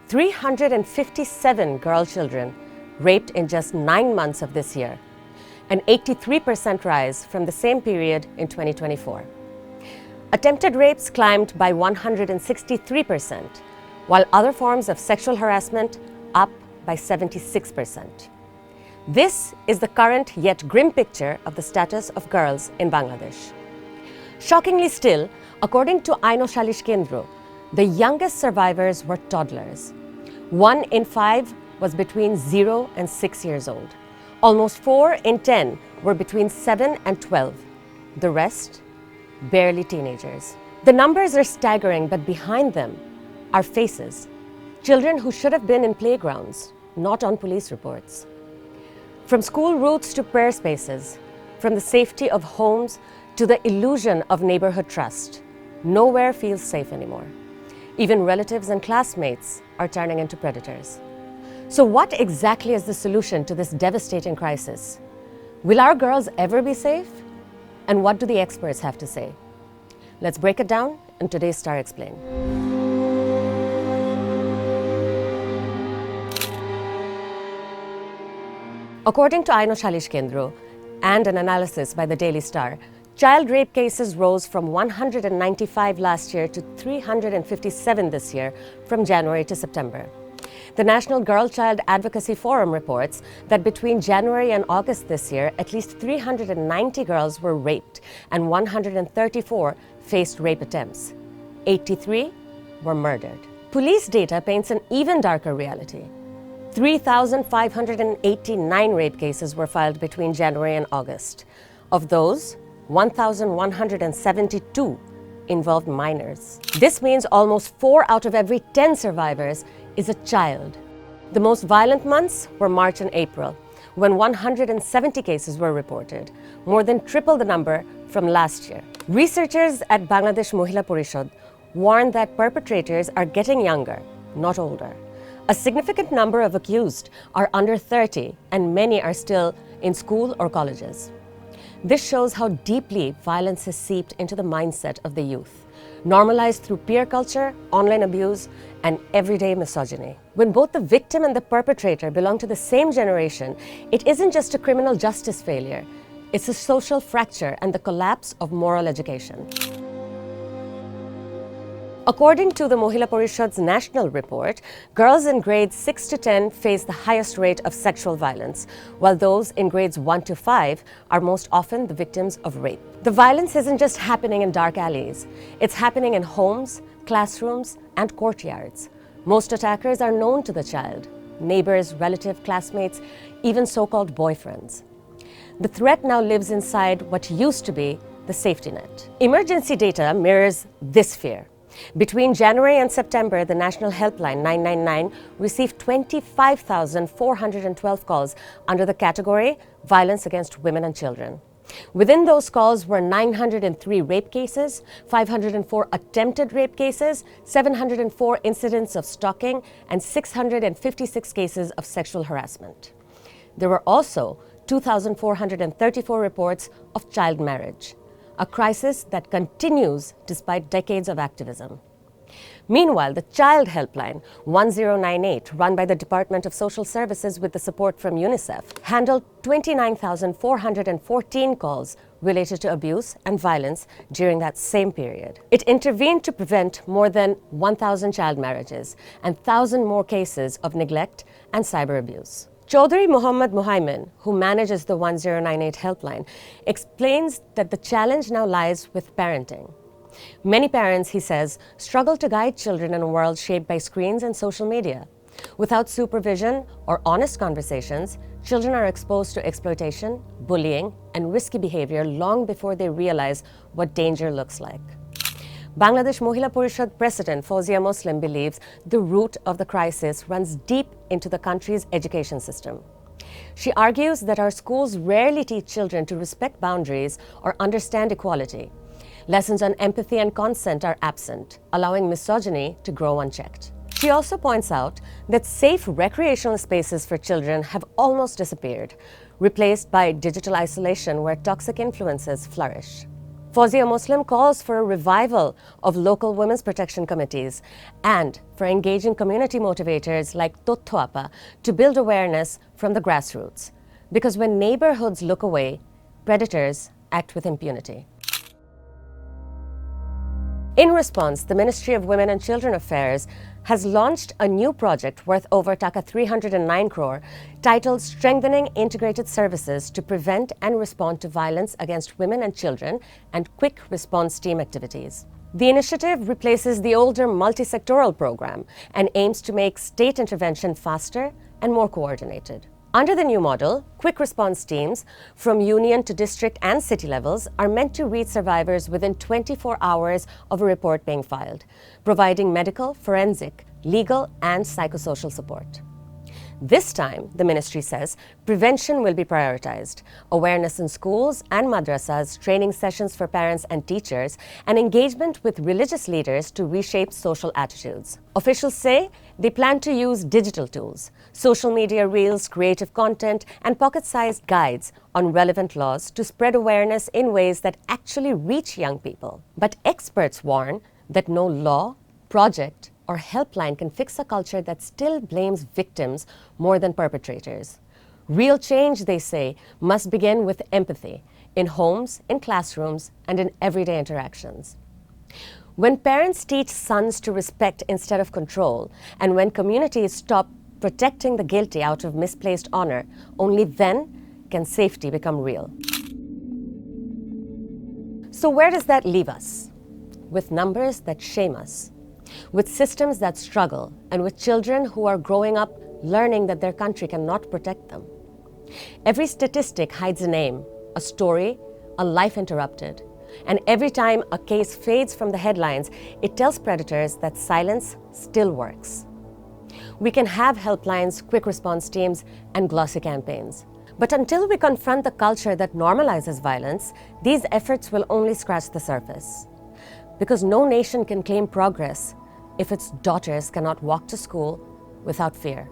357 girl children raped in just 9 months of this year, an 83% rise from the same period in 2024. Attempted rapes climbed by 163%, while other forms of sexual harassment up by 76%. This is the current yet grim picture of the status of girls in Bangladesh. Shockingly still, according to Aino Shalish Kendro, the youngest survivors were toddlers. 1 in 5 was between 0 and 6 years old. Almost 4 in 10 were between 7 and 12. The rest, barely teenagers. The numbers are staggering, but behind them are faces. Children who should have been in playgrounds, not on police reports. From school routes to prayer spaces, from the safety of homes to the illusion of neighborhood trust, nowhere feels safe anymore. Even relatives and classmates are turning into predators. So what exactly is the solution to this devastating crisis? Will our girls ever be safe? And what do the experts have to say? Let's break it down in today's Star Explain. According to Aino Shalish Kendro and an analysis by the Daily Star, child rape cases rose from 195 last year to 357 this year from January to September. The National Girl Child Advocacy Forum reports that between January and August this year, at least 390 girls were raped and 134 faced rape attempts. 83 were murdered. Police data paints an even darker reality. 3,589 rape cases were filed between January and August. Of those, 1,172 involved minors. This means almost 4 out of every 10 survivors is a child. The most violent months were March and April, when 170 cases were reported, more than triple the number from last year. Researchers at Bangladesh Mohila Porishad warn that perpetrators are getting younger, not older. A significant number of accused are under 30, and many are still in school or colleges. This shows how deeply violence has seeped into the mindset of the youth, normalized through peer culture, online abuse, and everyday misogyny. When both the victim and the perpetrator belong to the same generation, it isn't just a criminal justice failure, it's a social fracture and the collapse of moral education. According to the Mohila Porishad's national report, girls in grades 6 to 10 face the highest rate of sexual violence, while those in grades 1 to 5 are most often the victims of rape. The violence isn't just happening in dark alleys. It's happening in homes, classrooms, and courtyards. Most attackers are known to the child: neighbors, relatives, classmates, even so-called boyfriends. The threat now lives inside what used to be the safety net. Emergency data mirrors this fear. Between January and September, the National Helpline 999 received 25,412 calls under the category Violence Against Women and Children. Within those calls were 903 rape cases, 504 attempted rape cases, 704 incidents of stalking, and 656 cases of sexual harassment. There were also 2,434 reports of child marriage, a crisis that continues despite decades of activism. Meanwhile, the Child Helpline 1098, run by the Department of Social Services with the support from UNICEF, handled 29,414 calls related to abuse and violence during that same period. It intervened to prevent more than 1,000 child marriages and 1,000 more cases of neglect and cyber abuse. Chaudhry Muhammad Muhaimin, who manages the 1098 helpline, explains that the challenge now lies with parenting. Many parents, he says, struggle to guide children in a world shaped by screens and social media. Without supervision or honest conversations, children are exposed to exploitation, bullying, and risky behavior long before they realize what danger looks like. Bangladesh Mohila Porishad President Fawzia Muslim believes the root of the crisis runs deep into the country's education system. She argues that our schools rarely teach children to respect boundaries or understand equality. Lessons on empathy and consent are absent, allowing misogyny to grow unchecked. She also points out that safe recreational spaces for children have almost disappeared, replaced by digital isolation where toxic influences flourish. Fawzia Muslim calls for a revival of local women's protection committees and for engaging community motivators like Totto Appa to build awareness from the grassroots. Because when neighborhoods look away, predators act with impunity. In response, the Ministry of Women and Children Affairs has launched a new project worth over Taka 309 crore titled Strengthening Integrated Services to Prevent and Respond to Violence Against Women and Children and Quick Response Team Activities. The initiative replaces the older multi-sectoral program and aims to make state intervention faster and more coordinated. Under the new model, quick response teams from union to district and city levels are meant to reach survivors within 24 hours of a report being filed, providing medical, forensic, legal, and psychosocial support. This time, the ministry says, prevention will be prioritized, awareness in schools and madrasas, training sessions for parents and teachers, and engagement with religious leaders to reshape social attitudes. Officials say they plan to use digital tools, social media reels, creative content, and pocket-sized guides on relevant laws to spread awareness in ways that actually reach young people. But experts warn that no law, project, or helpline can fix a culture that still blames victims more than perpetrators. Real change, they say, must begin with empathy in homes, in classrooms, and in everyday interactions. When parents teach sons to respect instead of control, and when communities stop protecting the guilty out of misplaced honor, only then can safety become real. So where does that leave us? With numbers that shame us, with systems that struggle, and with children who are growing up learning that their country cannot protect them. Every statistic hides a name, a story, a life interrupted. And every time a case fades from the headlines, it tells predators that silence still works. We can have helplines, quick response teams, and glossy campaigns. But until we confront the culture that normalizes violence, these efforts will only scratch the surface. Because no nation can claim progress if its daughters cannot walk to school without fear.